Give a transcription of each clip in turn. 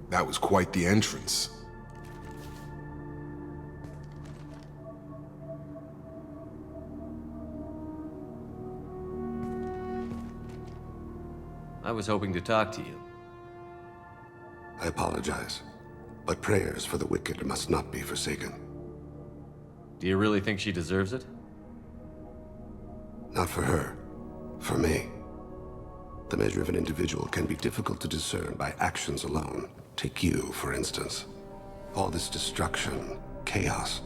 That was quite the entrance. I was hoping to talk to you. I apologize, but prayers for the wicked must not be forsaken. Do you really think she deserves it? Not for her, for me. The measure of an individual can be difficult to discern by actions alone. Take you, for instance. All this destruction, chaos.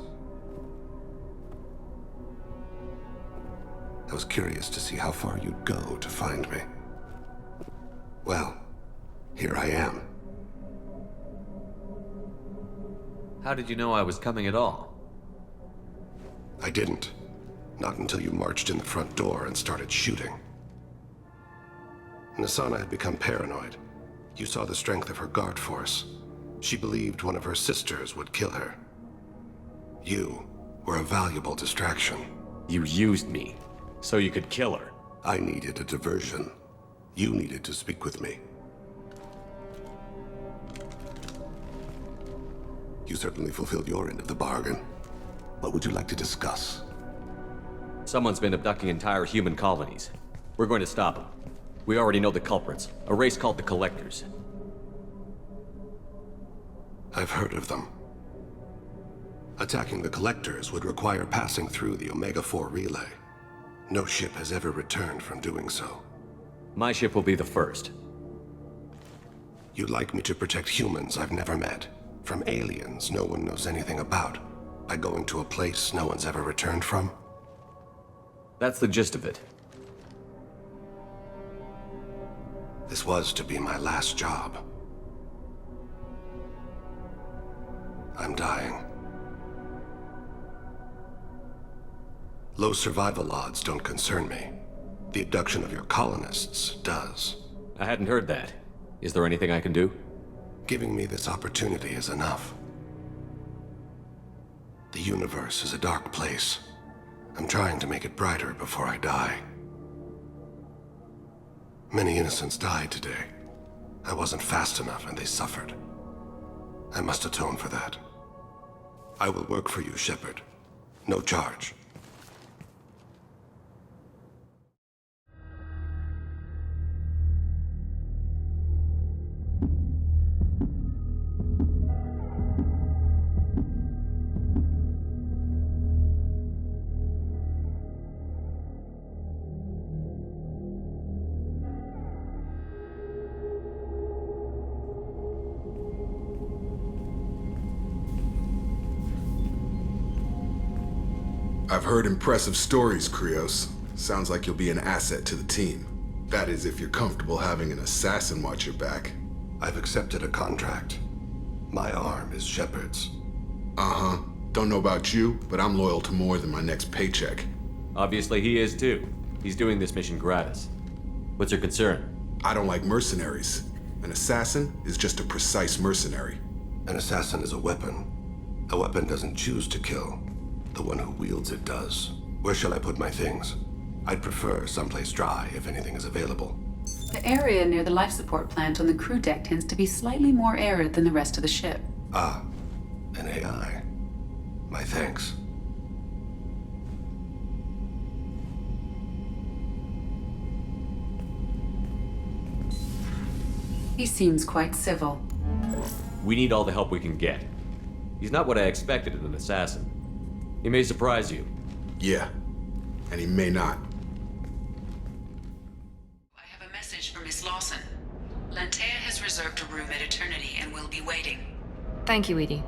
I was curious to see how far you'd go to find me. Well, here I am. How did you know I was coming at all? I didn't. Not until you marched in the front door and started shooting. Nasana had become paranoid. You saw the strength of her guard force. She believed one of her sisters would kill her. You were a valuable distraction. You used me, so you could kill her. I needed a diversion. You needed to speak with me. You certainly fulfilled your end of the bargain. What would you like to discuss? Someone's been abducting entire human colonies. We're going to stop them. We already know the culprits, a race called the Collectors. I've heard of them. Attacking the Collectors would require passing through the Omega-4 relay. No ship has ever returned from doing so. My ship will be the first. You'd like me to protect humans I've never met, from aliens no one knows anything about, by going to a place no one's ever returned from? That's the gist of it. This was to be my last job. I'm dying. Low survival odds don't concern me. The abduction of your colonists does. I hadn't heard that. Is there anything I can do? Giving me this opportunity is enough. The universe is a dark place. I'm trying to make it brighter before I die. Many innocents died today. I wasn't fast enough and they suffered. I must atone for that. I will work for you, Shepard. No charge. I've heard impressive stories, Krios. Sounds like you'll be an asset to the team. That is, if you're comfortable having an assassin watch your back. I've accepted a contract. My arm is Shepard's. Uh-huh. Don't know about you, but I'm loyal to more than my next paycheck. Obviously he is too. He's doing this mission gratis. What's your concern? I don't like mercenaries. An assassin is just a precise mercenary. An assassin is a weapon. A weapon doesn't choose to kill. The one who wields it does. Where shall I put my things? I'd prefer someplace dry if anything is available. The area near the life support plant on the crew deck tends to be slightly more arid than the rest of the ship. Ah, an AI. My thanks. He seems quite civil. We need all the help we can get. He's not what I expected in an assassin. He may surprise you. Yeah, and he may not. I have a message for Miss Lawson. Lantea has reserved a room at Eternity and will be waiting. Thank you, Edie.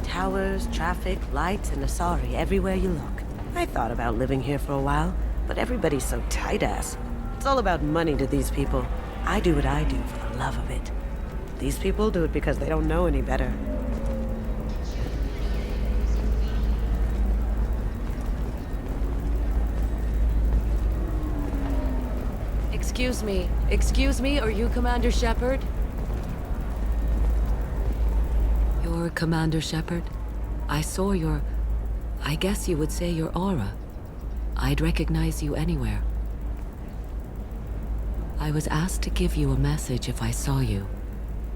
Towers, traffic, lights, and Asari everywhere you look. I thought about living here for a while, but everybody's so tight-ass. It's all about money to these people. I do what I do for the love of it. These people do it because they don't know any better. Excuse me, are you Commander Shepard? You're Commander Shepard? I saw your I guess you would say your aura. I'd recognize you anywhere. I was asked to give you a message if I saw you.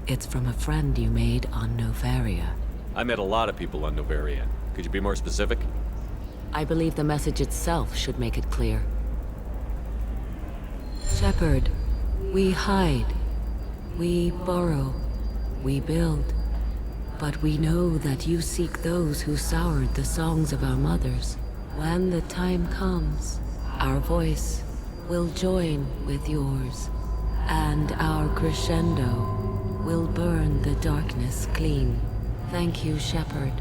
It's from a friend you made on Novaria. I met a lot of people on Novaria. Could you be more specific? I believe the message itself should make it clear. Shepard, we hide. We borrow. We build. But we know that you seek those who soured the songs of our mothers. When the time comes, our voice will join with yours, and our crescendo will burn the darkness clean. Thank you, Shepard.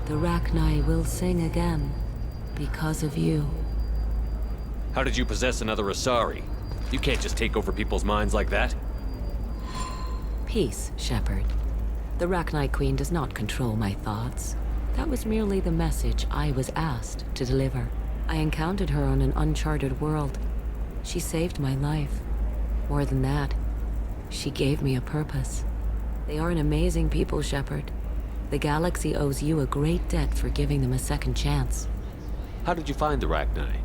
The Rachni will sing again because of you. How did you possess another Asari? You can't just take over people's minds like that. Peace, Shepard. The Rachni Queen does not control my thoughts. That was merely the message I was asked to deliver. I encountered her on an uncharted world. She saved my life. More than that, she gave me a purpose. They are an amazing people, Shepard. The galaxy owes you a great debt for giving them a second chance. How did you find the Rachni?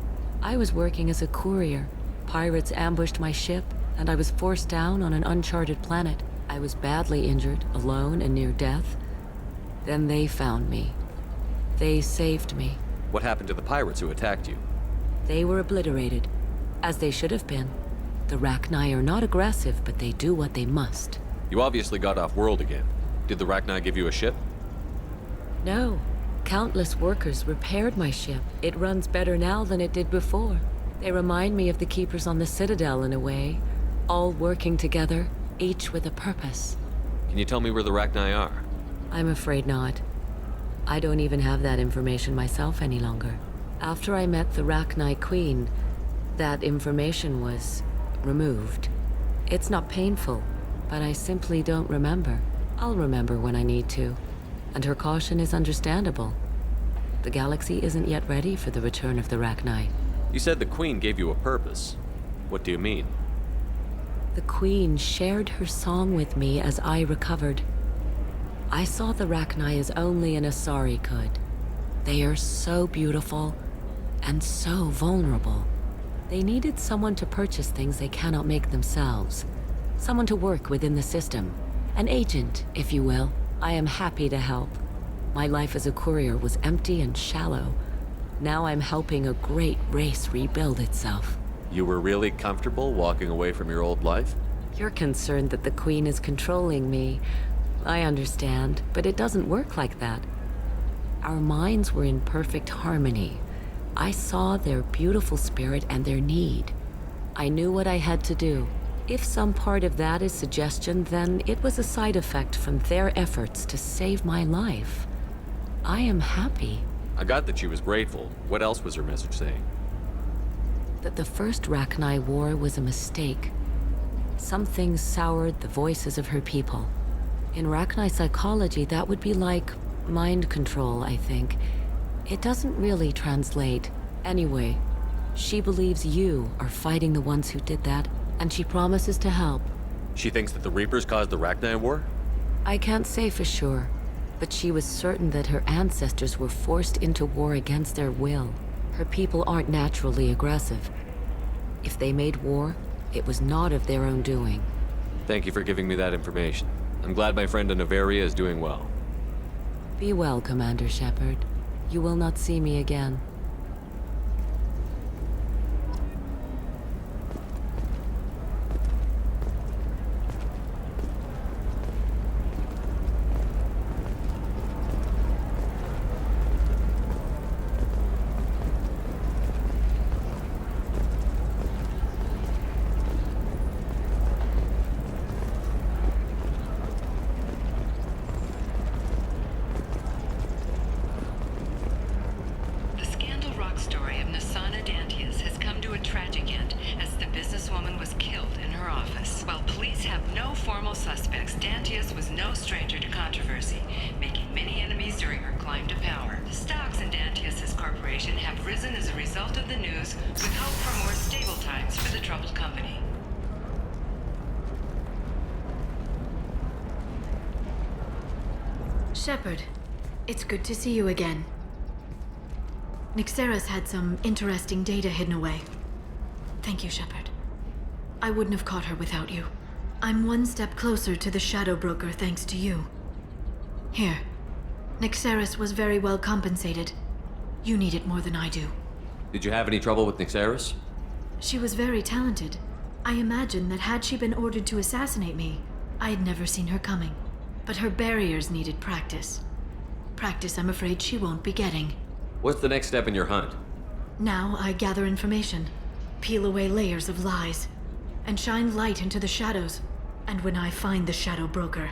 I was working as a courier. Pirates ambushed my ship, and I was forced down on an uncharted planet. I was badly injured, alone and near death. Then they found me. They saved me. What happened to the pirates who attacked you? They were obliterated, as they should have been. The Rachni are not aggressive, but they do what they must. You obviously got off world again. Did the Rachni give you a ship? No. Countless workers repaired my ship. It runs better now than it did before. They remind me of the Keepers on the Citadel in a way. All working together, each with a purpose. Can you tell me where the Rachni are? I'm afraid not. I don't even have that information myself any longer. After I met the Rachni Queen, that information was removed. It's not painful, but I simply don't remember. I'll remember when I need to. And her caution is understandable. The galaxy isn't yet ready for the return of the Rachni. You said the Queen gave you a purpose. What do you mean? The Queen shared her song with me as I recovered. I saw the Rachni as only an Asari could. They are so beautiful and so vulnerable. They needed someone to purchase things they cannot make themselves. Someone to work within the system. An agent, if you will. I am happy to help. My life as a courier was empty and shallow. Now I'm helping a great race rebuild itself. You were really comfortable walking away from your old life? You're concerned that the Queen is controlling me. I understand, but it doesn't work like that. Our minds were in perfect harmony. I saw their beautiful spirit and their need. I knew what I had to do. If some part of that is suggestion, then it was a side effect from their efforts to save my life. I am happy. I got that she was grateful. What else was her message saying? That the first Rachni War was a mistake. Something soured the voices of her people. In Rachni psychology, that would be like mind control, I think. It doesn't really translate. Anyway, she believes you are fighting the ones who did that, and she promises to help. She thinks that the Reapers caused the Rachni War? I can't say for sure, but she was certain that her ancestors were forced into war against their will. Her people aren't naturally aggressive. If they made war, it was not of their own doing. Thank you for giving me that information. I'm glad my friend in Novaria is doing well. Be well, Commander Shepard. You will not see me again. Shepard, it's good to see you again. Nyxeris had some interesting data hidden away. Thank you, Shepard. I wouldn't have caught her without you. I'm one step closer to the Shadow Broker thanks to you. Here. Nyxeris was very well compensated. You need it more than I do. Did you have any trouble with Nyxeris? She was very talented. I imagine that had she been ordered to assassinate me, I had never seen her coming. But her barriers needed practice. Practice I'm afraid she won't be getting. What's the next step in your hunt? Now I gather information, peel away layers of lies, and shine light into the shadows. And when I find the Shadow Broker,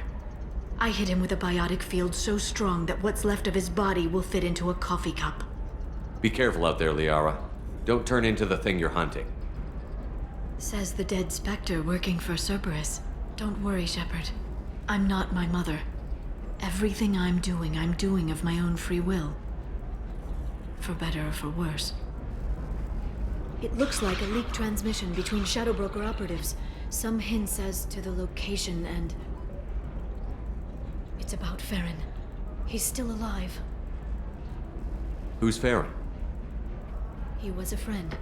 I hit him with a biotic field so strong that what's left of his body will fit into a coffee cup. Be careful out there, Liara. Don't turn into the thing you're hunting. Says the dead Spectre working for Cerberus. Don't worry, Shepard. I'm not my mother. Everything I'm doing of my own free will. For better or for worse. It looks like a leaked transmission between Shadow Broker operatives. Some hints as to the location and... It's about Farron. He's still alive. Who's Farron? He was a friend.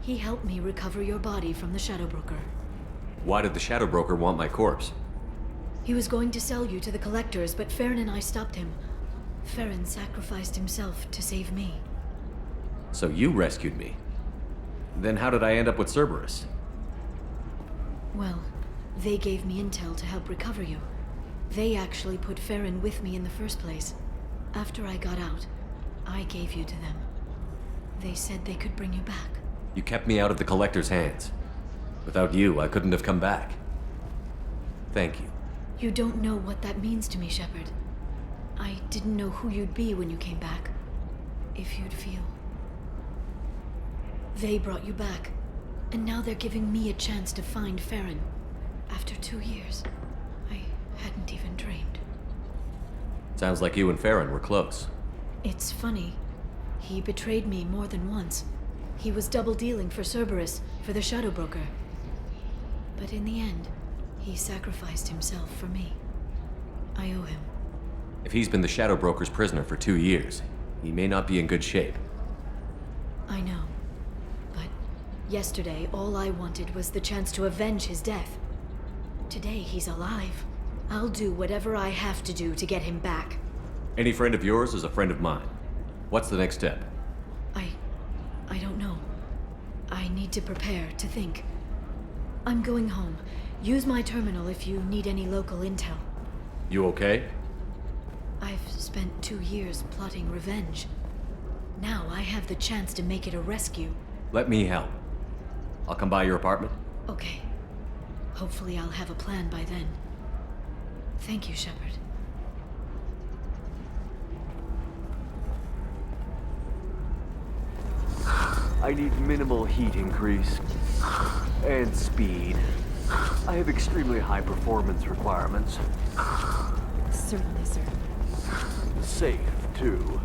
He helped me recover your body from the Shadow Broker. Why did the Shadow Broker want my corpse? He was going to sell you to the Collectors, but Farron and I stopped him. Farron sacrificed himself to save me. So you rescued me. Then how did I end up with Cerberus? Well, they gave me intel to help recover you. They actually put Farron with me in the first place. After I got out, I gave you to them. They said they could bring you back. You kept me out of the Collector's hands. Without you, I couldn't have come back. Thank you. You don't know what that means to me, Shepard. I didn't know who you'd be when you came back. If you'd feel. They brought you back, and now they're giving me a chance to find Farron. After 2 years, I hadn't even dreamed. Sounds like you and Farron were close. It's funny. He betrayed me more than once. He was double-dealing for Cerberus, for the Shadow Broker. But in the end, he sacrificed himself for me. I owe him. If he's been the Shadow Broker's prisoner for 2 years, he may not be in good shape. I know. But yesterday, all I wanted was the chance to avenge his death. Today, he's alive. I'll do whatever I have to do to get him back. Any friend of yours is a friend of mine. What's the next step? I don't know. I need to prepare, to think. I'm going home. Use my terminal if you need any local intel. You okay? I've spent 2 years plotting revenge. Now I have the chance to make it a rescue. Let me help. I'll come by your apartment. Okay. Hopefully I'll have a plan by then. Thank you, Shepard. I need minimal heat increase and speed. I have extremely high performance requirements. Certainly, sir. Safe, too.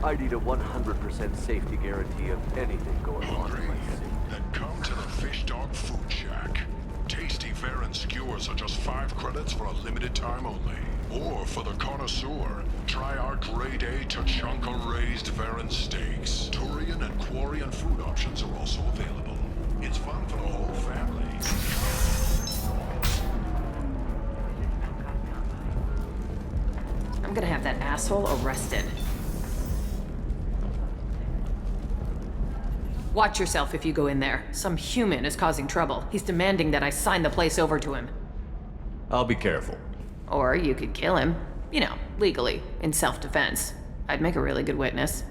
I need a 100% safety guarantee of anything going on in my city. Then come to the Fish Dog Food Shack. Tasty Farron skewers are just 5 credits for a limited time only. Or for the connoisseur, try our grade A Tachanka raised Farron steaks. Turian and Quarian food options are also available. It's fun for the whole family. I'm gonna have that asshole arrested. Watch yourself if you go in there. Some human is causing trouble. He's demanding that I sign the place over to him. I'll be careful. Or you could kill him. You know, legally, in self-defense. I'd make a really good witness.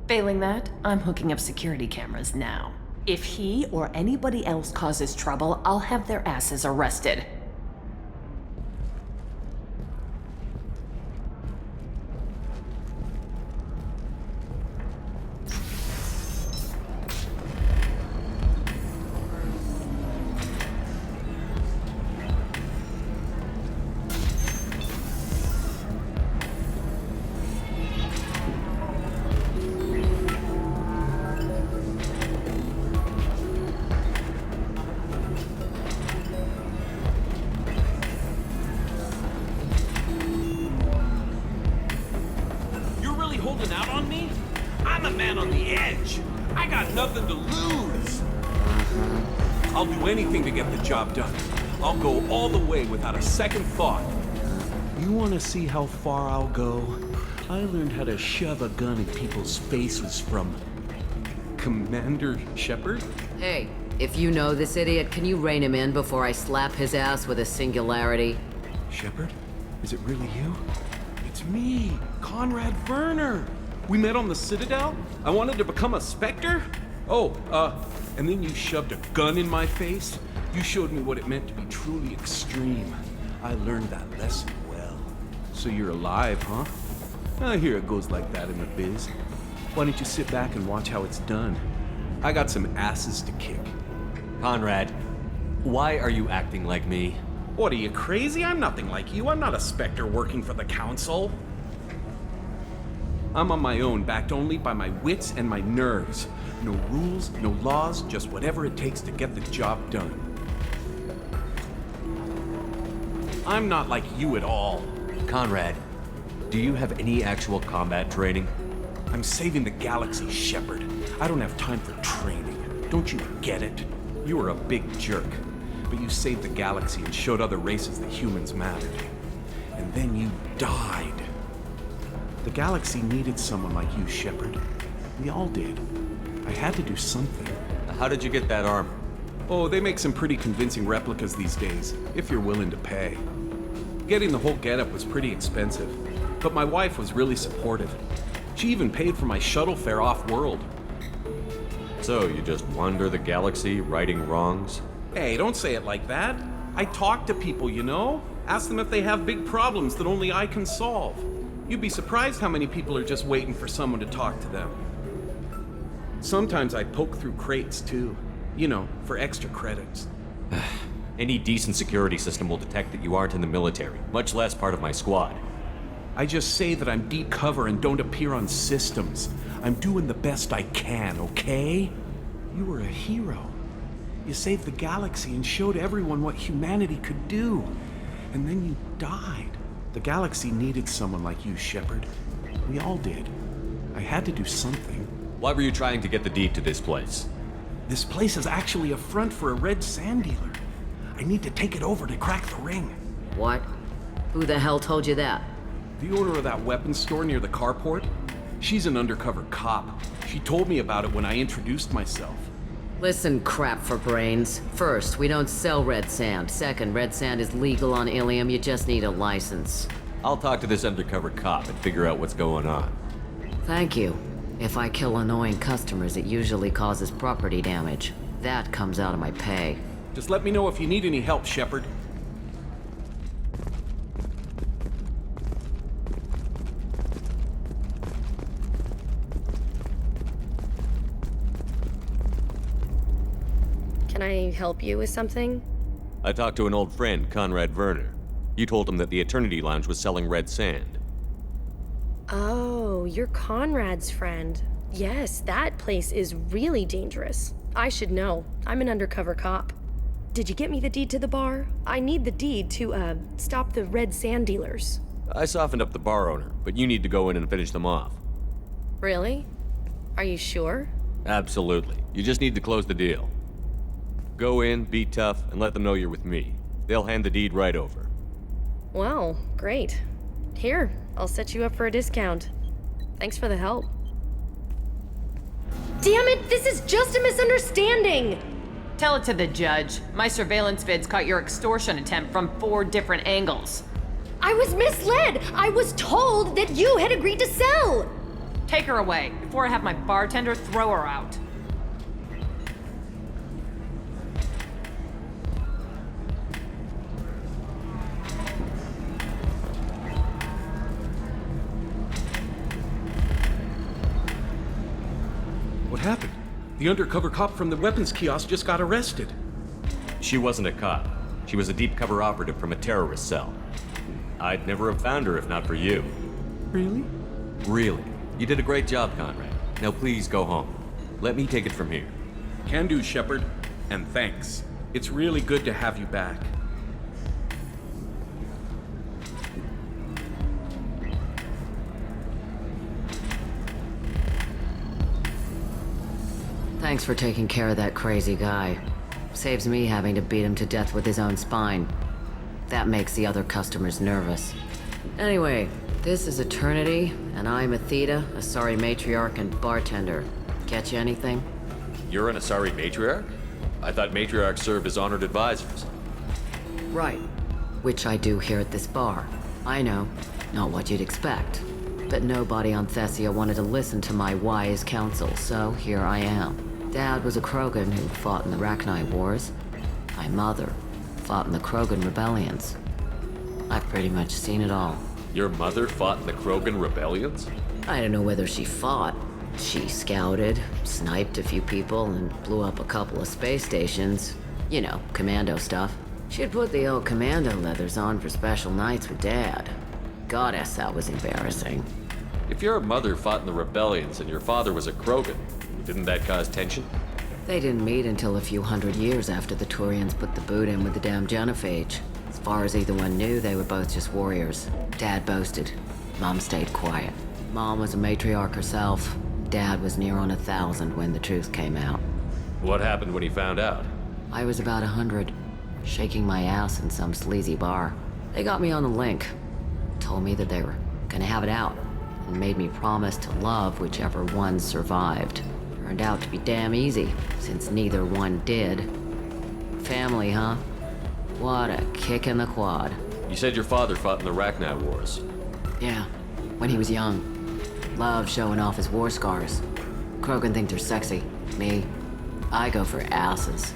Failing that, I'm hooking up security cameras now. If he or anybody else causes trouble, I'll have their asses arrested. I'm a man on the edge. I got nothing to lose. I'll do anything to get the job done. I'll go all the way without a second thought. You want to see how far I'll go? I learned how to shove a gun in people's faces from Commander Shepard. Hey, if you know this idiot, can you rein him in before I slap his ass with a singularity? Shepard? Is it really you? It's me, Conrad Werner. We met on the Citadel. I wanted to become a Spectre. And then you shoved a gun in my face. You showed me what it meant to be truly extreme. I learned that lesson well. So you're alive, huh? I hear it goes like that in the biz. Why don't you sit back and watch how it's done? I got some asses to kick. Conrad, why are you acting like me? What, are you crazy? I'm nothing like you. I'm not a Spectre working for the Council. I'm on my own, backed only by my wits and my nerves. No rules, no laws, just whatever it takes to get the job done. I'm not like you at all. Conrad, do you have any actual combat training? I'm saving the galaxy, Shepard. I don't have time for training. Don't you get it? You were a big jerk, but you saved the galaxy and showed other races that humans mattered. And then you died. The galaxy needed someone like you, Shepard. We all did. I had to do something. How did you get that armor? Oh, they make some pretty convincing replicas these days, if you're willing to pay. Getting the whole getup was pretty expensive, but my wife was really supportive. She even paid for my shuttle fare off-world. So, you just wander the galaxy, righting wrongs? Hey, don't say it like that. I talk to people, you know? Ask them if they have big problems that only I can solve. You'd be surprised how many people are just waiting for someone to talk to them. Sometimes I poke through crates, too. You know, for extra credits. Any decent security system will detect that you aren't in the military, much less part of my squad. I just say that I'm deep cover and don't appear on systems. I'm doing the best I can, okay? You were a hero. You saved the galaxy and showed everyone what humanity could do. And then you died. The galaxy needed someone like you, Shepard. We all did. I had to do something. Why were you trying to get the deed to this place? This place is actually a front for a red sand dealer. I need to take it over to crack the ring. What? Who the hell told you that? The owner of that weapons store near the carport? She's an undercover cop. She told me about it when I introduced myself. Listen, crap for brains. First, we don't sell red sand. Second, red sand is legal on Ilium. You just need a license. I'll talk to this undercover cop and figure out what's going on. Thank you. If I kill annoying customers, it usually causes property damage. That comes out of my pay. Just let me know if you need any help, Shepard. Can I help you with something? I talked to an old friend, Conrad Werner. You told him that the Eternity Lounge was selling red sand. Oh, you're Conrad's friend. Yes, that place is really dangerous. I should know. I'm an undercover cop. Did you get me the deed to the bar? I need the deed to, stop the red sand dealers. I softened up the bar owner, but you need to go in and finish them off. Really? Are you sure? Absolutely. You just need to close the deal. Go in, be tough, and let them know you're with me. They'll hand the deed right over. Well, great. Here, I'll set you up for a discount. Thanks for the help. Damn it, this is just a misunderstanding! Tell it to the judge. My surveillance vids caught your extortion attempt from 4 different angles. I was misled! I was told that you had agreed to sell! Take her away, before I have my bartender throw her out. What happened? The undercover cop from the weapons kiosk just got arrested. She wasn't a cop. She was a deep cover operative from a terrorist cell. I'd never have found her if not for you. Really? Really. You did a great job, Conrad. Now please go home. Let me take it from here. Can do, Shepard. And thanks. It's really good to have you back. Thanks for taking care of that crazy guy. Saves me having to beat him to death with his own spine. That makes the other customers nervous. Anyway, this is Eternity, and I'm Athena, Asari matriarch and bartender. Get you anything? You're an Asari matriarch? I thought matriarchs served as honored advisors. Right. Which I do here at this bar. I know, not what you'd expect. But nobody on Thessia wanted to listen to my wise counsel, so here I am. Dad was a Krogan who fought in the Rachni Wars. My mother fought in the Krogan rebellions. I've pretty much seen it all. Your mother fought in the Krogan rebellions? I don't know whether she fought. She scouted, sniped a few people, and blew up a couple of space stations. You know, commando stuff. She'd put the old commando leathers on for special nights with Dad. Goddess, that was embarrassing. If your mother fought in the rebellions and your father was a Krogan, didn't that cause tension? They didn't meet until a few hundred years after the Turians put the boot in with the damn genophage. As far as either one knew, they were both just warriors. Dad boasted. Mom stayed quiet. Mom was a matriarch herself. Dad was near on 1,000 when the truth came out. What happened when he found out? I was about 100, shaking my ass in some sleazy bar. They got me on the link. Told me that they were gonna have it out, and made me promise to love whichever one survived. Turned out to be damn easy, since neither one did. Family, huh? What a kick in the quad. You said your father fought in the Rachni Wars. Yeah, when he was young. Loved showing off his war scars. Krogan think they're sexy. Me, I go for asses.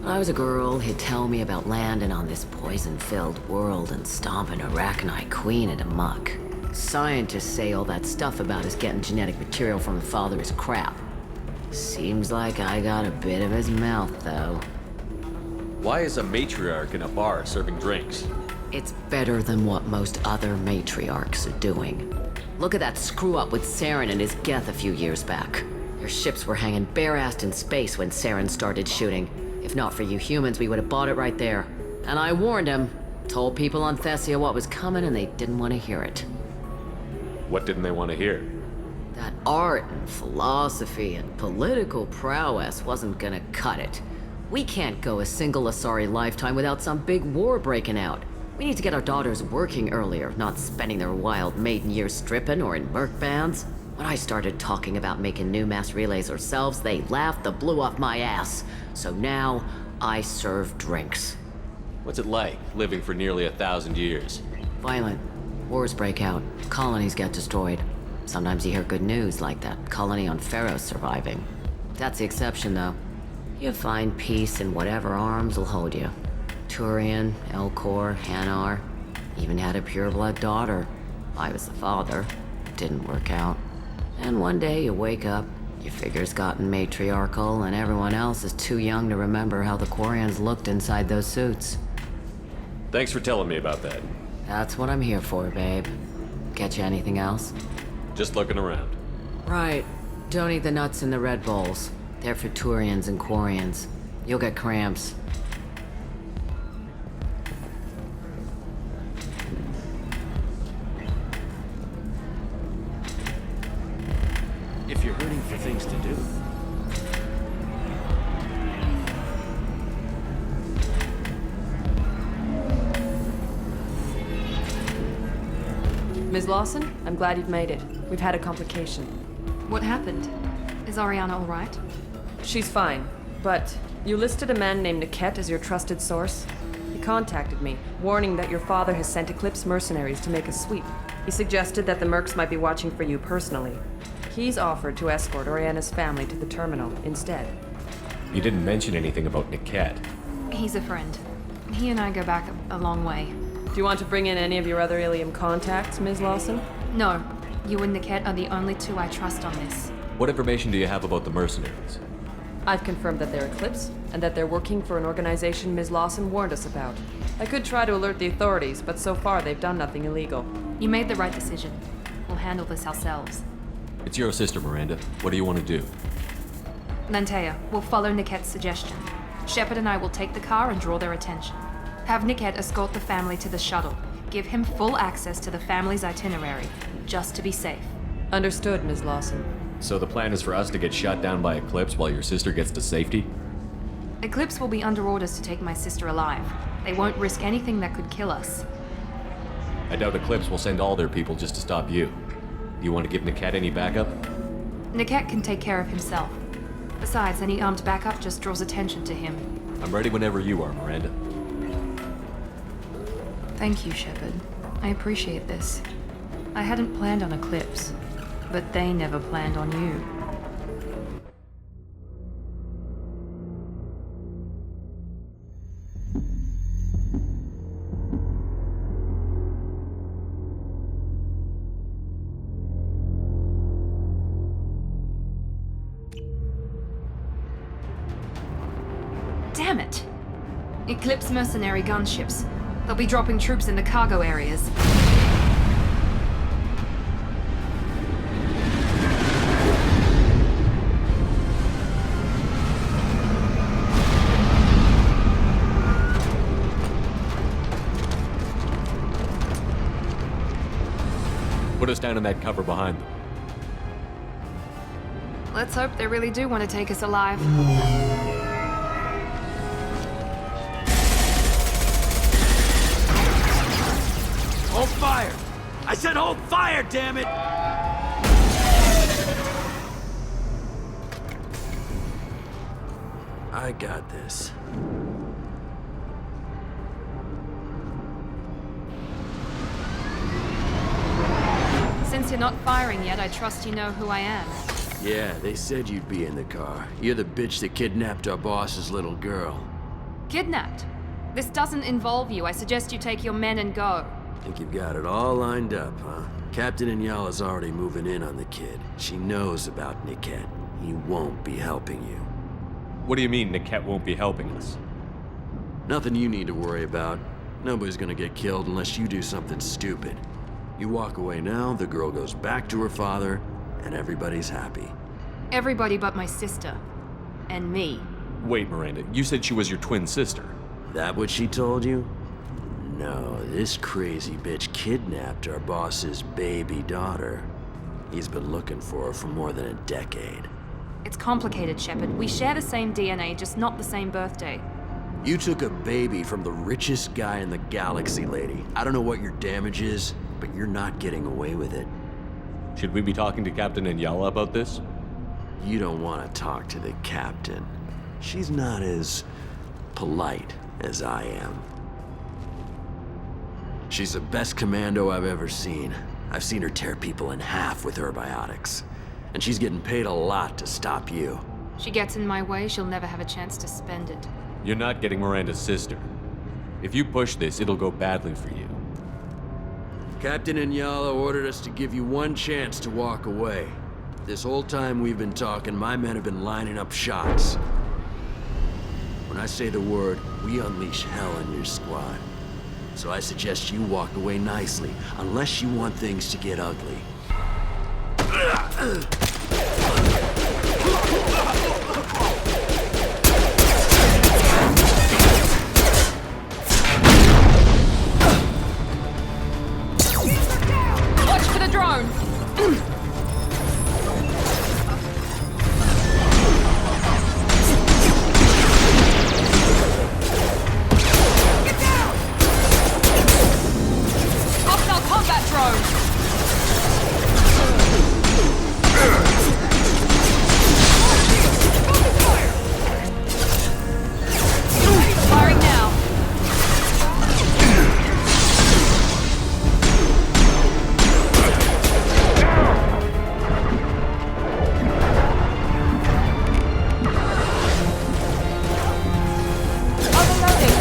When I was a girl, he'd tell me about landing on this poison-filled world and stomping a Rachni queen into muck. Scientists say all that stuff about us getting genetic material from the father is crap. Seems like I got a bit of his mouth, though. Why is a matriarch in a bar serving drinks? It's better than what most other matriarchs are doing. Look at that screw-up with Saren and his Geth a few years back. Their ships were hanging bare-assed in space when Saren started shooting. If not for you humans, we would have bought it right there. And I warned him. Told people on Thessia what was coming, and they didn't want to hear it. What didn't they want to hear? That art and philosophy and political prowess wasn't gonna cut it. We can't go a single Asari lifetime without some big war breaking out. We need to get our daughters working earlier, not spending their wild maiden years stripping or in merc bands. When I started talking about making new mass relays ourselves, they laughed the blue off my ass. So now, I serve drinks. What's it like, living for nearly 1,000 years? Violent. Wars break out. Colonies get destroyed. Sometimes you hear good news, like that colony on Pharaoh surviving. That's the exception, though. You find peace in whatever arms will hold you. Turian, Elcor, Hanar. Even had a pureblood daughter. I was the father. Didn't work out. And one day you wake up, your figure's gotten matriarchal, and everyone else is too young to remember how the Quarians looked inside those suits. Thanks for telling me about that. That's what I'm here for, babe. Get you anything else? Just looking around. Right. Don't eat the nuts in the Red Bowls. They're for Turians and Quarians. You'll get cramps. If you're hurting for things to do. Ms. Lawson, I'm glad you've made it. We've had a complication. What happened? Is Ariana all right? She's fine, but you listed a man named Niket as your trusted source. He contacted me, warning that your father has sent Eclipse mercenaries to make a sweep. He suggested that the Mercs might be watching for you personally. He's offered to escort Oriana's family to the terminal instead. You didn't mention anything about Niket. He's a friend. He and I go back a long way. Do you want to bring in any of your other Ilium contacts, Ms. Lawson? No. You and Niket are the only two I trust on this. What information do you have about the mercenaries? I've confirmed that they're Eclipse, and that they're working for an organization Ms. Lawson warned us about. I could try to alert the authorities, but so far they've done nothing illegal. You made the right decision. We'll handle this ourselves. It's your sister, Miranda. What do you want to do? Lantea, we'll follow Niket's suggestion. Shepard and I will take the car and draw their attention. Have Niket escort the family to the shuttle. Give him full access to the family's itinerary, just to be safe. Understood, Ms. Lawson. So the plan is for us to get shot down by Eclipse while your sister gets to safety? Eclipse will be under orders to take my sister alive. They won't risk anything that could kill us. I doubt Eclipse will send all their people just to stop you. Do you want to give Niket any backup? Niket can take care of himself. Besides, any armed backup just draws attention to him. I'm ready whenever you are, Miranda. Thank you, Shepard. I appreciate this. I hadn't planned on Eclipse, but they never planned on you. Damn it! Eclipse mercenary gunships. They'll be dropping troops in the cargo areas. Put us down in that cover behind them. Let's hope they really do want to take us alive. Hold fire! I said hold fire, damn it! I got this. Since you're not firing yet, I trust you know who I am. Yeah, they said you'd be in the car. You're the bitch that kidnapped our boss's little girl. Kidnapped? This doesn't involve you. I suggest you take your men and go. Think you've got it all lined up, huh? Captain Inyala's already moving in on the kid. She knows about Niket. He won't be helping you. What do you mean Niket won't be helping us? Nothing you need to worry about. Nobody's gonna get killed unless you do something stupid. You walk away now, the girl goes back to her father, and everybody's happy. Everybody but my sister. And me. Wait, Miranda, you said she was your twin sister. That what she told you? No, this crazy bitch kidnapped our boss's baby daughter. He's been looking for her for more than a decade. It's complicated, Shepard. We share the same DNA, just not the same birthday. You took a baby from the richest guy in the galaxy, lady. I don't know what your damage is, but you're not getting away with it. Should we be talking to Captain Inyala about this? You don't want to talk to the captain. She's not as polite as I am. She's the best commando I've ever seen. I've seen her tear people in half with her biotics. And she's getting paid a lot to stop you. She gets in my way, she'll never have a chance to spend it. You're not getting Miranda's sister. If you push this, it'll go badly for you. Captain Inyala ordered us to give you one chance to walk away. This whole time we've been talking, my men have been lining up shots. When I say the word, we unleash hell in your squad. So I suggest you walk away nicely, unless you want things to get ugly. Watch for the drone! Hostile combat drone! Firing now. Overloading.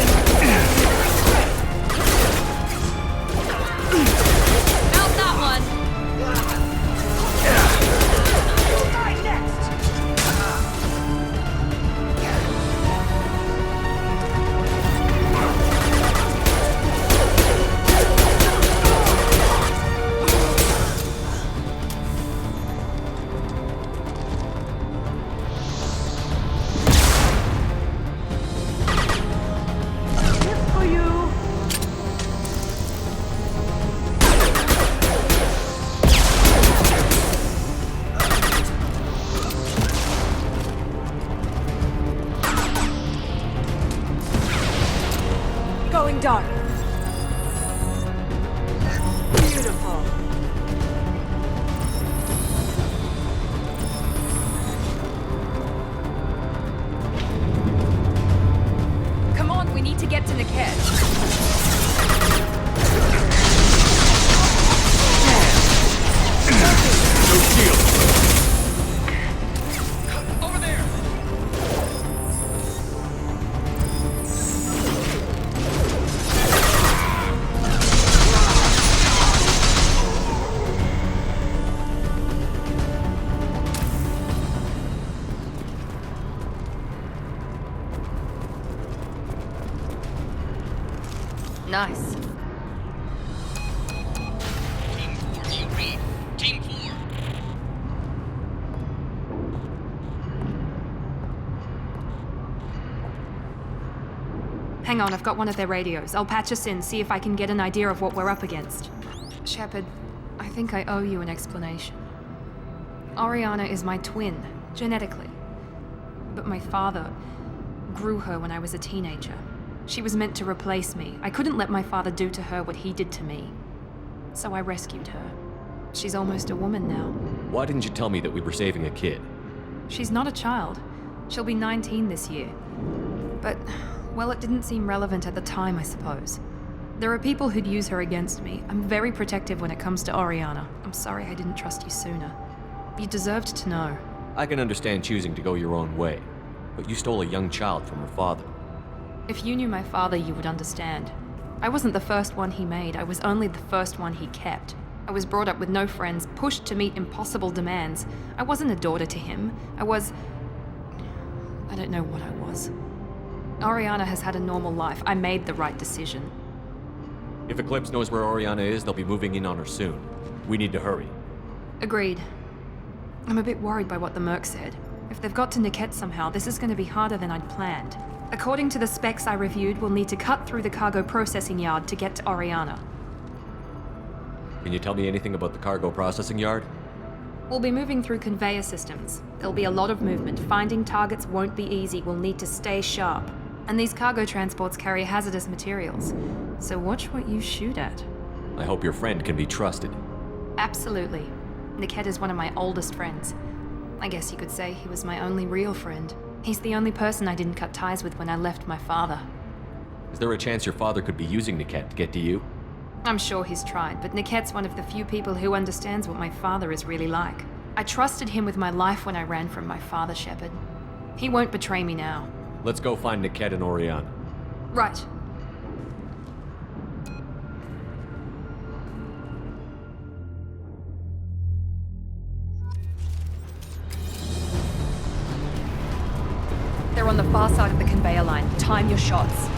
Nice. Team 4, do you read? Team 4. Hang on, I've got one of their radios. I'll patch us in, see if I can get an idea of what we're up against. Shepard, I think I owe you an explanation. Oriana is my twin, genetically. But my father grew her when I was a teenager. She was meant to replace me. I couldn't let my father do to her what he did to me. So I rescued her. She's almost a woman now. Why didn't you tell me that we were saving a kid? She's not a child. She'll be 19 this year. But, well, it didn't seem relevant at the time, I suppose. There are people who'd use her against me. I'm very protective when it comes to Oriana. I'm sorry I didn't trust you sooner. You deserved to know. I can understand choosing to go your own way, but you stole a young child from her father. If you knew my father, you would understand. I wasn't the first one he made. I was only the first one he kept. I was brought up with no friends, pushed to meet impossible demands. I wasn't a daughter to him. I don't know what I was. Oriana has had a normal life. I made the right decision. If Eclipse knows where Oriana is, they'll be moving in on her soon. We need to hurry. Agreed. I'm a bit worried by what the Merc said. If they've got to Niket somehow, this is going to be harder than I'd planned. According to the specs I reviewed, we'll need to cut through the cargo processing yard to get to Oriana. Can you tell me anything about the cargo processing yard? We'll be moving through conveyor systems. There'll be a lot of movement. Finding targets won't be easy. We'll need to stay sharp. And these cargo transports carry hazardous materials. So watch what you shoot at. I hope your friend can be trusted. Absolutely. Niket is one of my oldest friends. I guess you could say he was my only real friend. He's the only person I didn't cut ties with when I left my father. Is there a chance your father could be using Niket to get to you? I'm sure he's tried, but Niket's one of the few people who understands what my father is really like. I trusted him with my life when I ran from my father, Shepard. He won't betray me now. Let's go find Niket and Oriana. Right. They're on the far side of the conveyor line. Time your shots.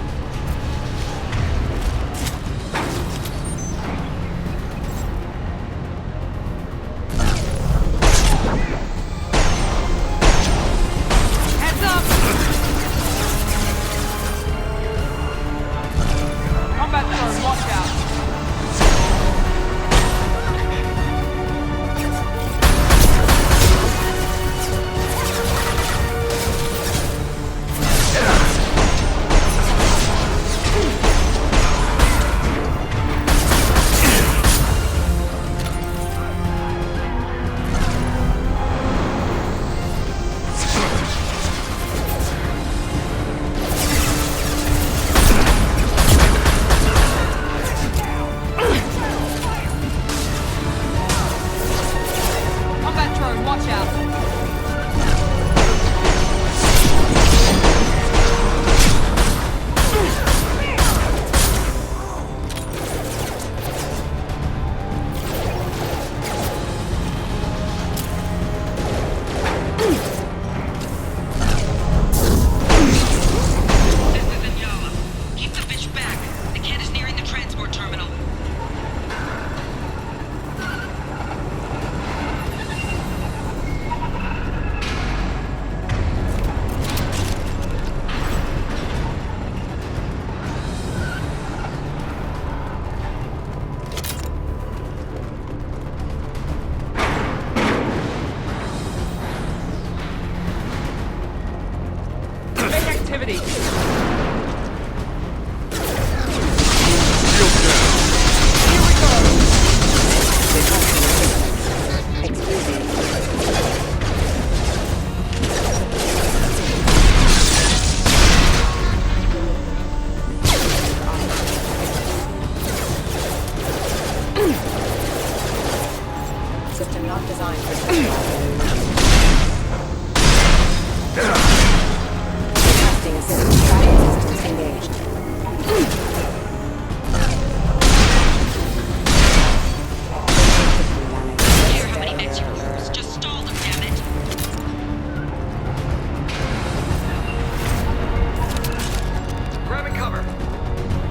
Grabbing cover.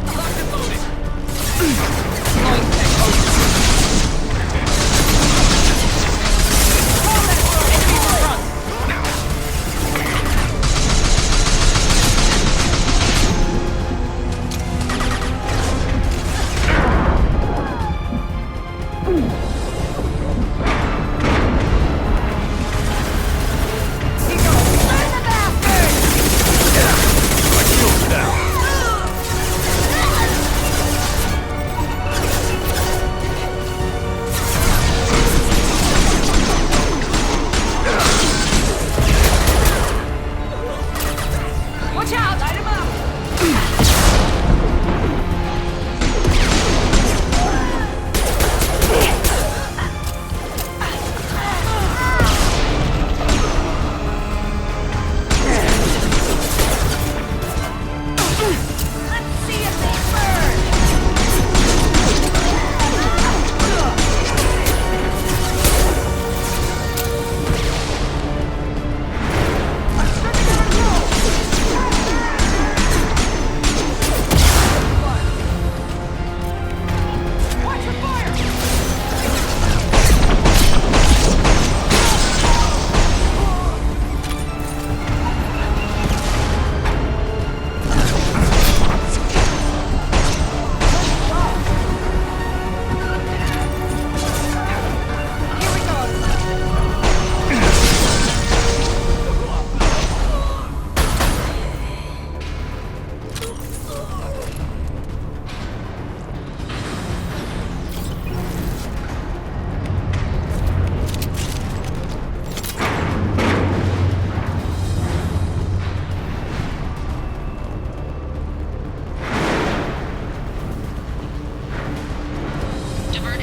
Locked and loaded.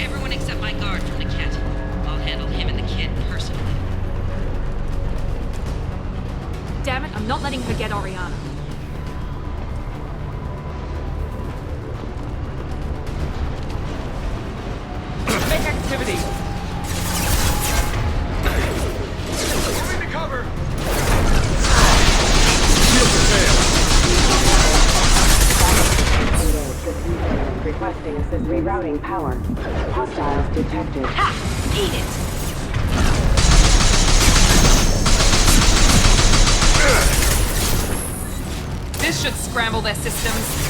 everyone except my guard from the Ket. I'll handle him and the kid personally. Damn it, I'm not letting her get Oriana. Make activity! Going to cover! Shield Requesting assist rerouting power. Hostiles detected. Ha! Eat it! This should scramble their systems.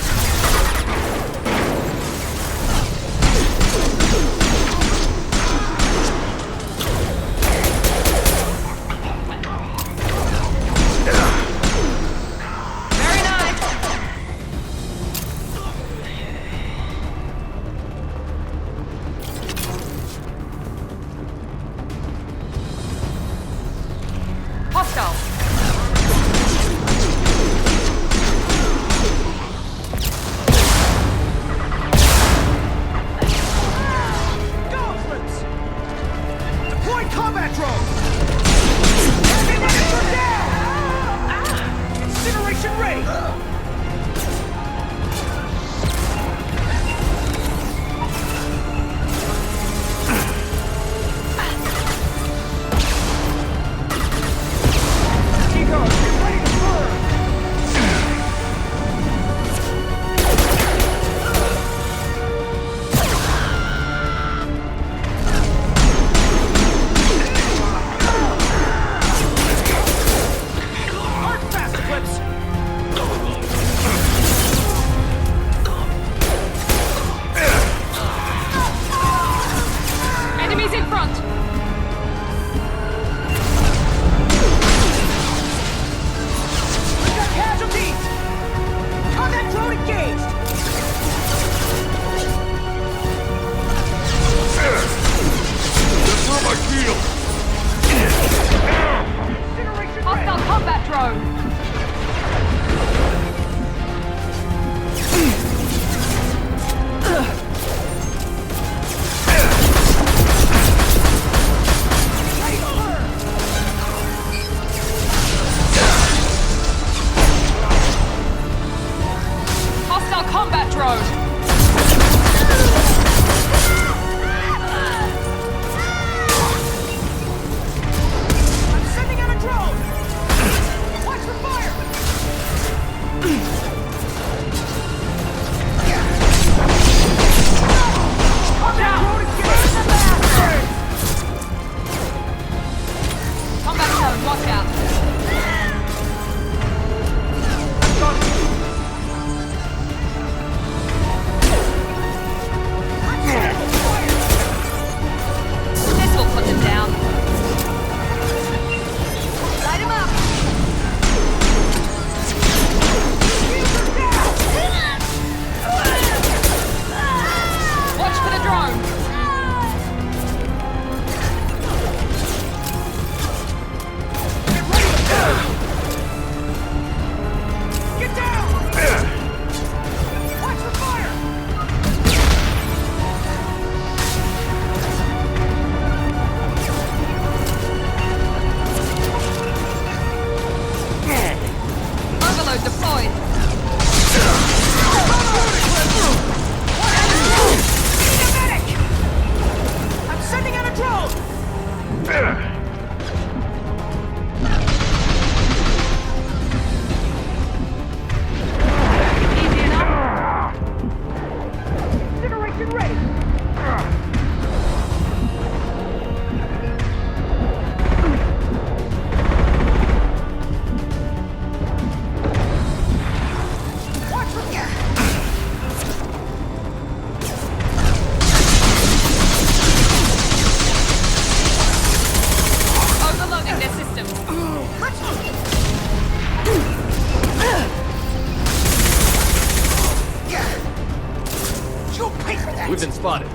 We've been spotted.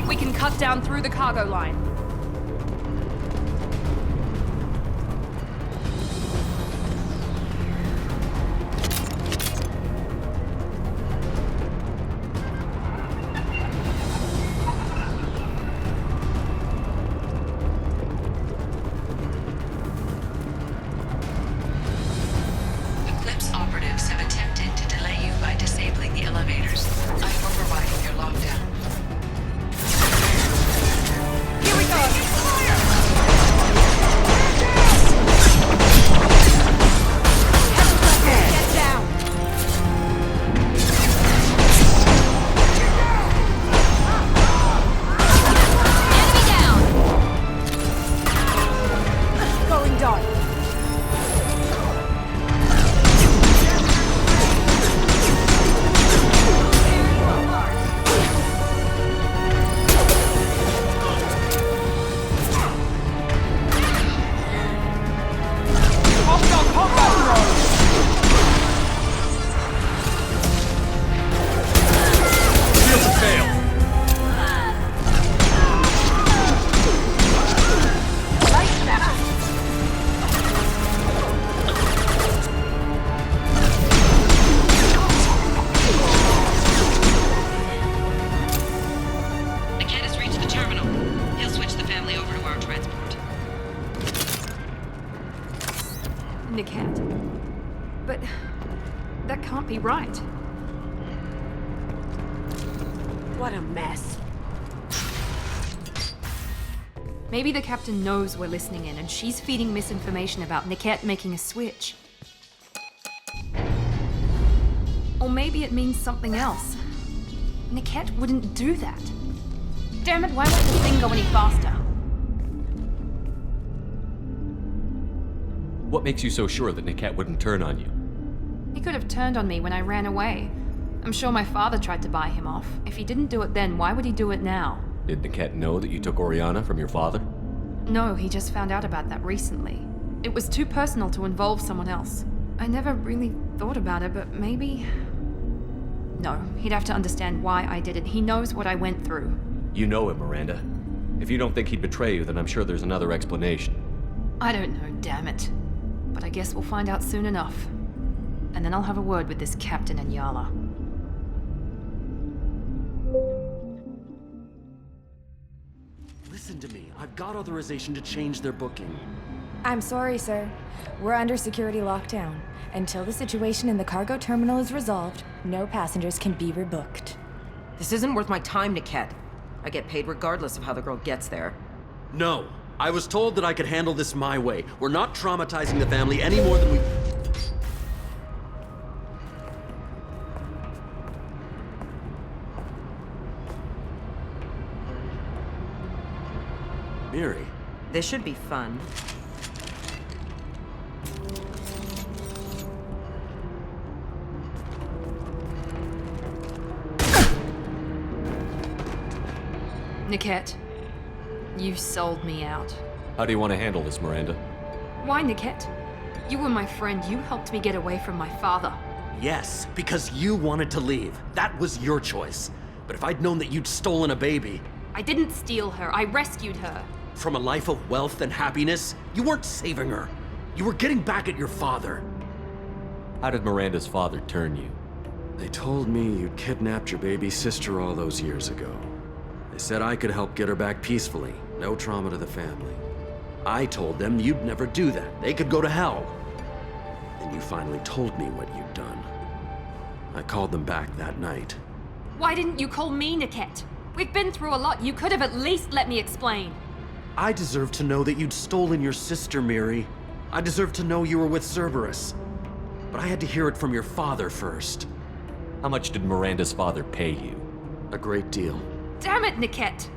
We can cut down through the cargo line. Niket. But that can't be right. What a mess. Maybe the captain knows we're listening in and she's feeding misinformation about Niket making a switch. Or maybe it means something else. Niket wouldn't do that. Damn it, why won't the thing go any faster? What makes you so sure that Niket wouldn't turn on you? He could have turned on me when I ran away. I'm sure my father tried to buy him off. If he didn't do it then, why would he do it now? Did Niket know that you took Oriana from your father? No, he just found out about that recently. It was too personal to involve someone else. I never really thought about it, but maybe... No, he'd have to understand why I did it. He knows what I went through. You know him, Miranda. If you don't think he'd betray you, then I'm sure there's another explanation. I don't know, damn it. But I guess we'll find out soon enough. And then I'll have a word with this captain and Yala. Listen to me. I've got authorization to change their booking. I'm sorry, sir. We're under security lockdown. Until the situation in the cargo terminal is resolved, no passengers can be rebooked. This isn't worth my time, Niket. I get paid regardless of how the girl gets there. No. I was told that I could handle this my way. We're not traumatizing the family any more than we... Miri. This should be fun. Niket, you sold me out. How do you want to handle this, Miranda? Why, Niket? You were my friend. You helped me get away from my father. Yes, because you wanted to leave. That was your choice. But if I'd known that you'd stolen a baby... I didn't steal her. I rescued her. From a life of wealth and happiness, you weren't saving her. You were getting back at your father. How did Miranda's father turn you? They told me you'd kidnapped your baby sister all those years ago. They said I could help get her back peacefully. No trauma to the family. I told them you'd never do that. They could go to hell. Then you finally told me what you'd done. I called them back that night. Why didn't you call me, Niket? We've been through a lot. You could have at least let me explain. I deserve to know that you'd stolen your sister, Miri. I deserve to know you were with Cerberus. But I had to hear it from your father first. How much did Miranda's father pay you? A great deal. Damn it, Niket!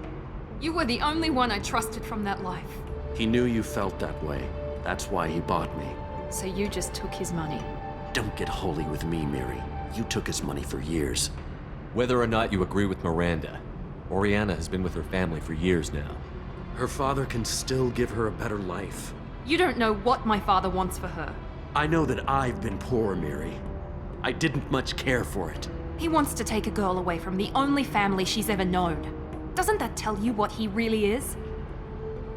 You were the only one I trusted from that life. He knew you felt that way. That's why he bought me. So you just took his money? Don't get holy with me, Miri. You took his money for years. Whether or not you agree with Miranda, Oriana has been with her family for years now. Her father can still give her a better life. You don't know what my father wants for her. I know that I've been poor, Miri. I didn't much care for it. He wants to take a girl away from the only family she's ever known. Doesn't that tell you what he really is?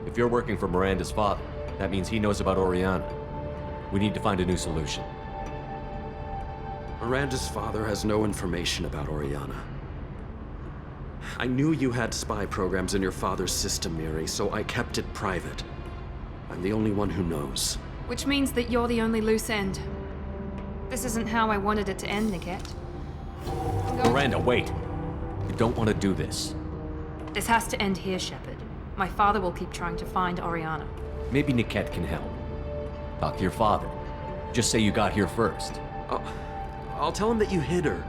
If you're working for Miranda's father, that means he knows about Oriana. We need to find a new solution. Miranda's father has no information about Oriana. I knew you had spy programs in your father's system, Miri, so I kept it private. I'm the only one who knows. Which means that you're the only loose end. This isn't how I wanted it to end, Niket. Miranda, wait! You don't want to do this. This has to end here, Shepard. My father will keep trying to find Oriana. Maybe Niket can help. Talk to your father. Just say you got here first. I'll tell him that you hid her.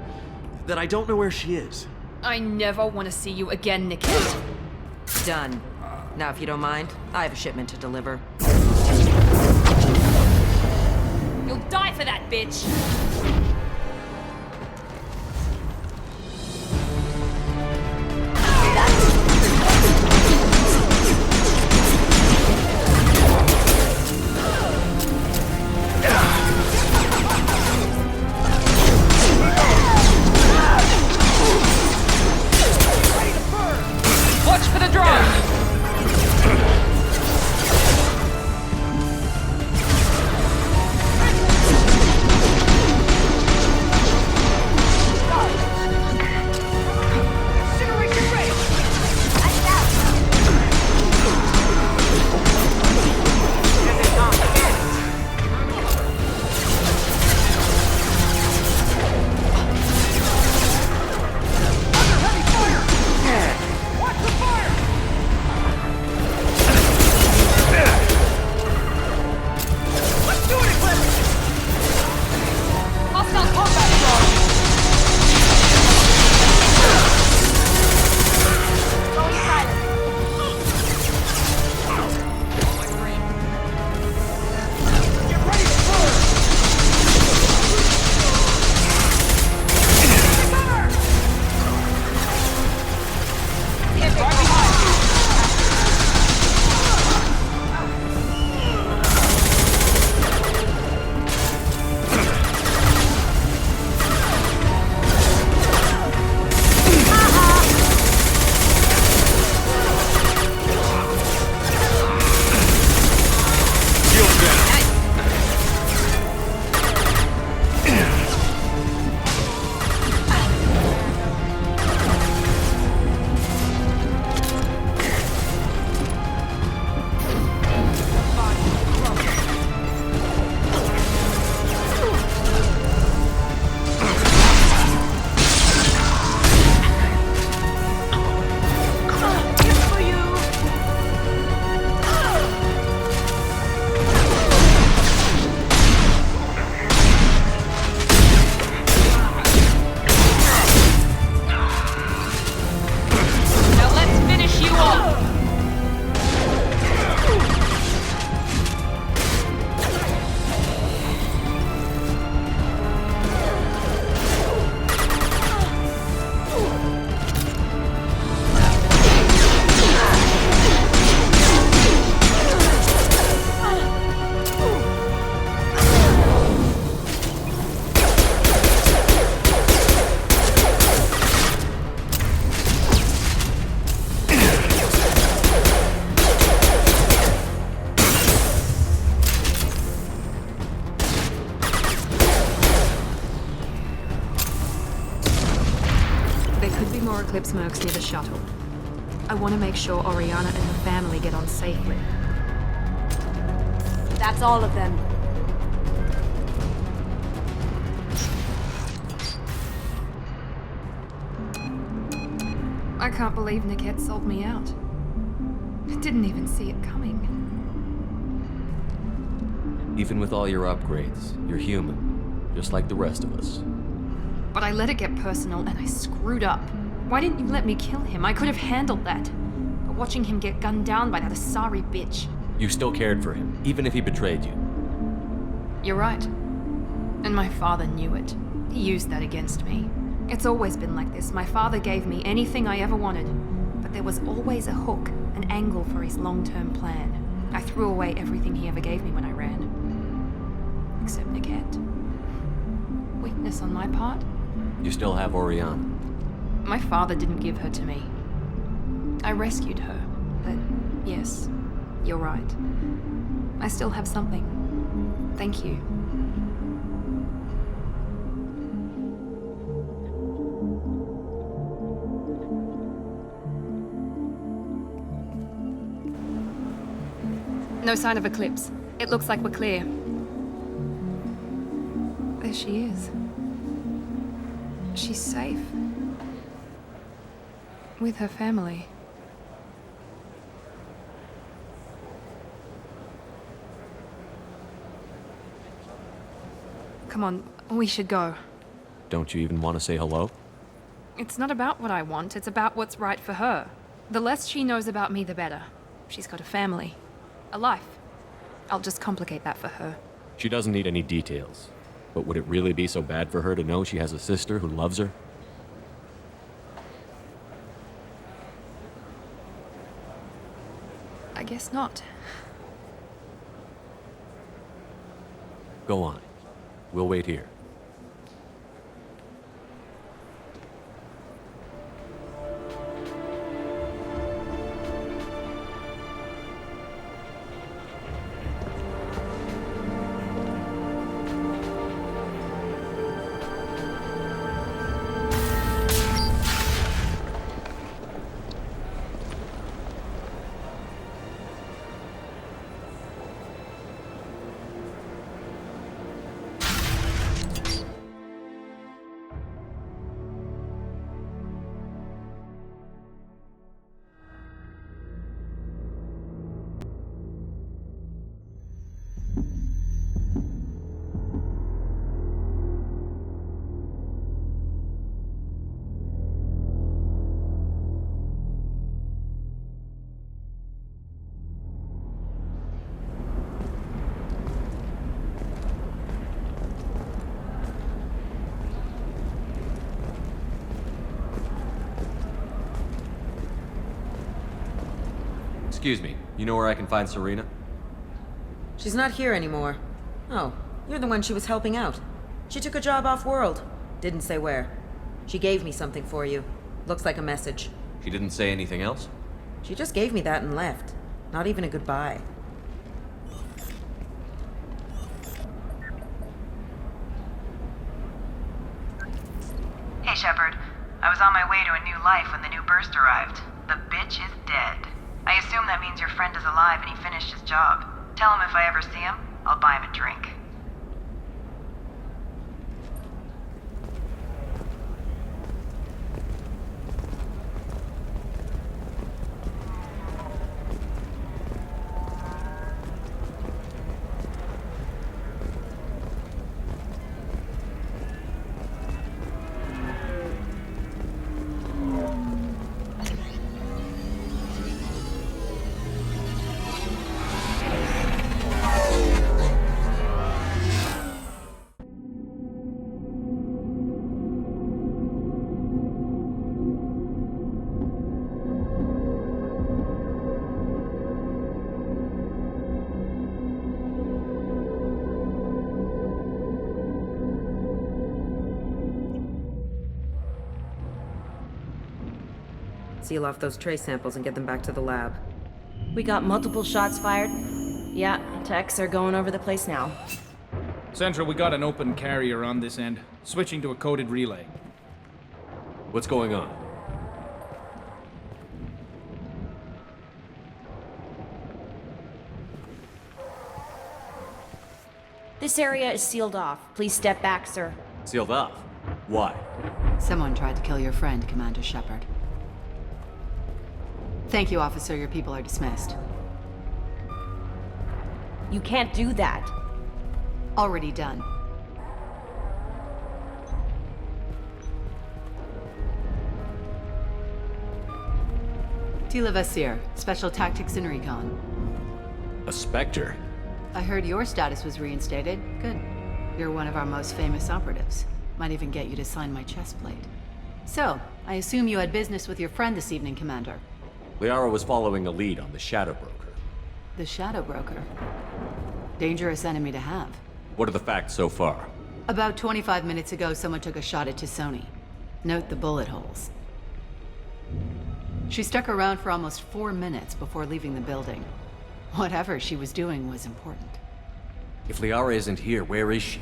That I don't know where she is. I never want to see you again, Niket. Done. Now, if you don't mind, I have a shipment to deliver. You'll die for that, bitch! Watch for the drone! Eclipse mercs near the shuttle. I want to make sure Oriana and her family get on safely. That's all of them. I can't believe Niket sold me out. I didn't even see it coming. Even with all your upgrades, you're human, just like the rest of us. But I let it get personal and I screwed up. Why didn't you let me kill him? I could have handled that. But watching him get gunned down by that Asari bitch. You still cared for him, even if he betrayed you. You're right. And my father knew it. He used that against me. It's always been like this. My father gave me anything I ever wanted. But there was always a hook, an angle for his long-term plan. I threw away everything he ever gave me when I ran. Except Niket. Weakness on my part? You still have Oriana. My father didn't give her to me. I rescued her. But yes, you're right. I still have something. Thank you. No sign of Eclipse. It looks like we're clear. There she is. She's safe. With her family. Come on, we should go. Don't you even want to say hello? It's not about what I want, it's about what's right for her. The less she knows about me, the better. She's got a family. A life. I'll just complicate that for her. She doesn't need any details. But would it really be so bad for her to know she has a sister who loves her? I guess not. Go on. We'll wait here. Excuse me, you know where I can find Serena? She's not here anymore. Oh, you're the one she was helping out. She took a job off-world. Didn't say where. She gave me something for you. Looks like a message. She didn't say anything else? She just gave me that and left. Not even a goodbye. Hey, Shepard. I was on my way to a new life when the new burst arrived. The bitch is dead. I assume that means your friend is alive and he finished his job. Tell him if I ever see him, I'll buy him a drink. Seal off those trace samples and get them back to the lab. We got multiple shots fired. Yeah, techs are going over the place now. Central, we got an open carrier on this end. Switching to a coded relay. What's going on? This area is sealed off. Please step back, sir. Sealed off? Why? Someone tried to kill your friend, Commander Shepard. Thank you, officer. Your people are dismissed. You can't do that. Already done. Tila Vasir, Special Tactics and Recon. A Spectre? I heard your status was reinstated. Good. You're one of our most famous operatives. Might even get you to sign my chest plate. So, I assume you had business with your friend this evening, Commander. Liara was following a lead on the Shadow Broker. The Shadow Broker. Dangerous enemy to have. What are the facts so far? About 25 minutes ago, someone took a shot at Tassoni. Note the bullet holes. She stuck around for almost 4 minutes before leaving the building. Whatever she was doing was important. If Liara isn't here, where is she?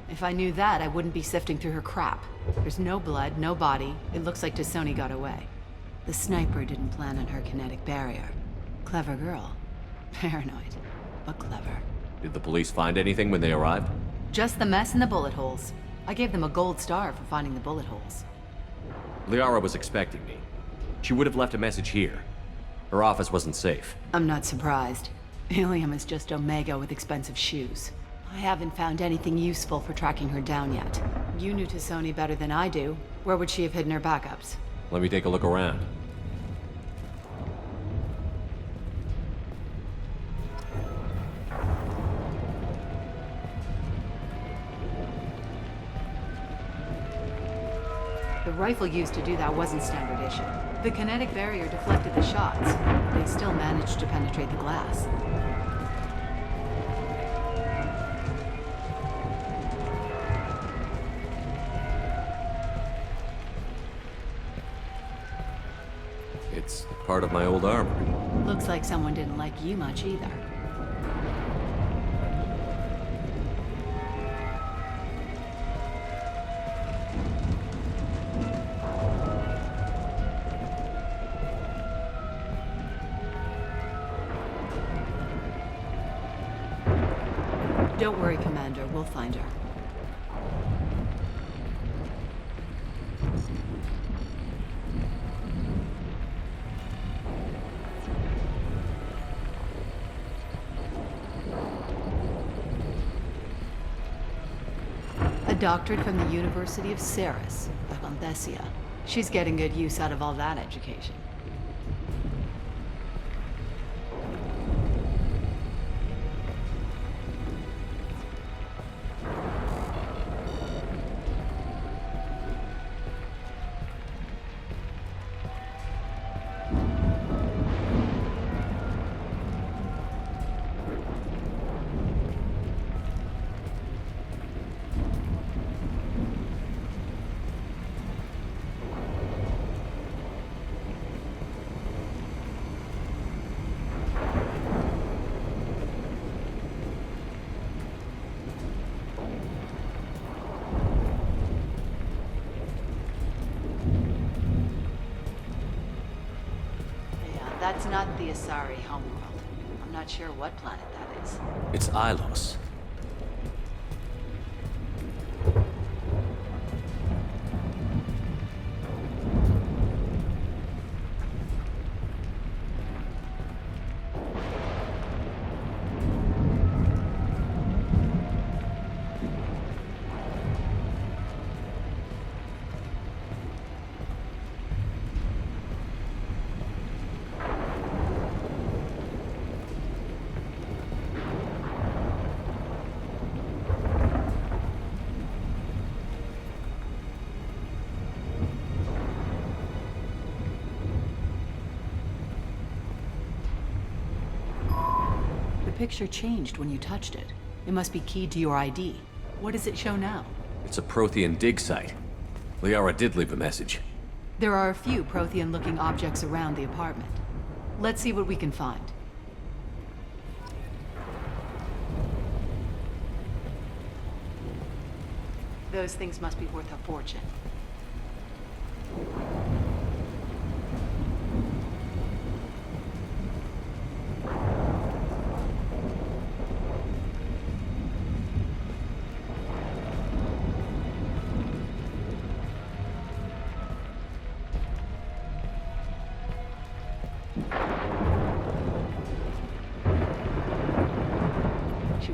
If I knew that, I wouldn't be sifting through her crap. There's no blood, no body. It looks like Tassoni got away. The sniper didn't plan on her kinetic barrier. Clever girl. Paranoid, but clever. Did the police find anything when they arrived? Just the mess and the bullet holes. I gave them a gold star for finding the bullet holes. Liara was expecting me. She would have left a message here. Her office wasn't safe. I'm not surprised. Ilium is just Omega with expensive shoes. I haven't found anything useful for tracking her down yet. You knew Tassoni better than I do. Where would she have hidden her backups? Let me take a look around. The rifle used to do that wasn't standard issue. The kinetic barrier deflected the shots. They still managed to penetrate the glass. It's part of my old armor. Looks like someone didn't like you much either. Don't worry, Commander. We'll find her. A doctorate from the University of Ceres, Valenthesia. She's getting good use out of all that education. That's not the Asari homeworld. I'm not sure what planet that is. It's Ilos. The picture changed when you touched it. It must be keyed to your ID. What does it show now? It's a Prothean dig site. Liara did leave a message. There are a few Prothean-looking objects around the apartment. Let's see what we can find. Those things must be worth a fortune.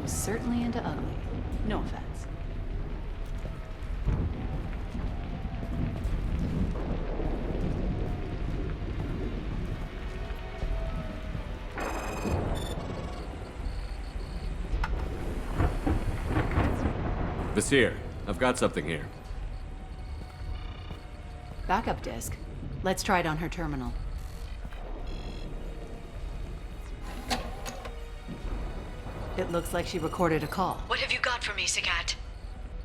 was certainly into ugly. No offense. Vasir, I've got something here. Backup disk. Let's try it on her terminal. It looks like she recorded a call. What have you got for me, Sagat?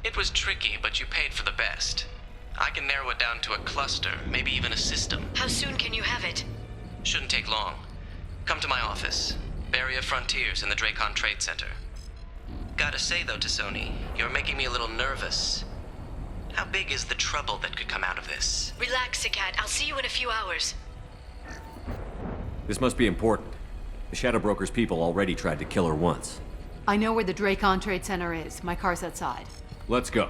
It was tricky, but you paid for the best. I can narrow it down to a cluster, maybe even a system. How soon can you have it? Shouldn't take long. Come to my office. Barrier Frontiers in the Dracon Trade Center. Gotta say though, Tassoni, you're making me a little nervous. How big is the trouble that could come out of this? Relax, Sagat. I'll see you in a few hours. This must be important. The Shadow Broker's people already tried to kill her once. I know where the Dracon Trade Center is. My car's outside. Let's go.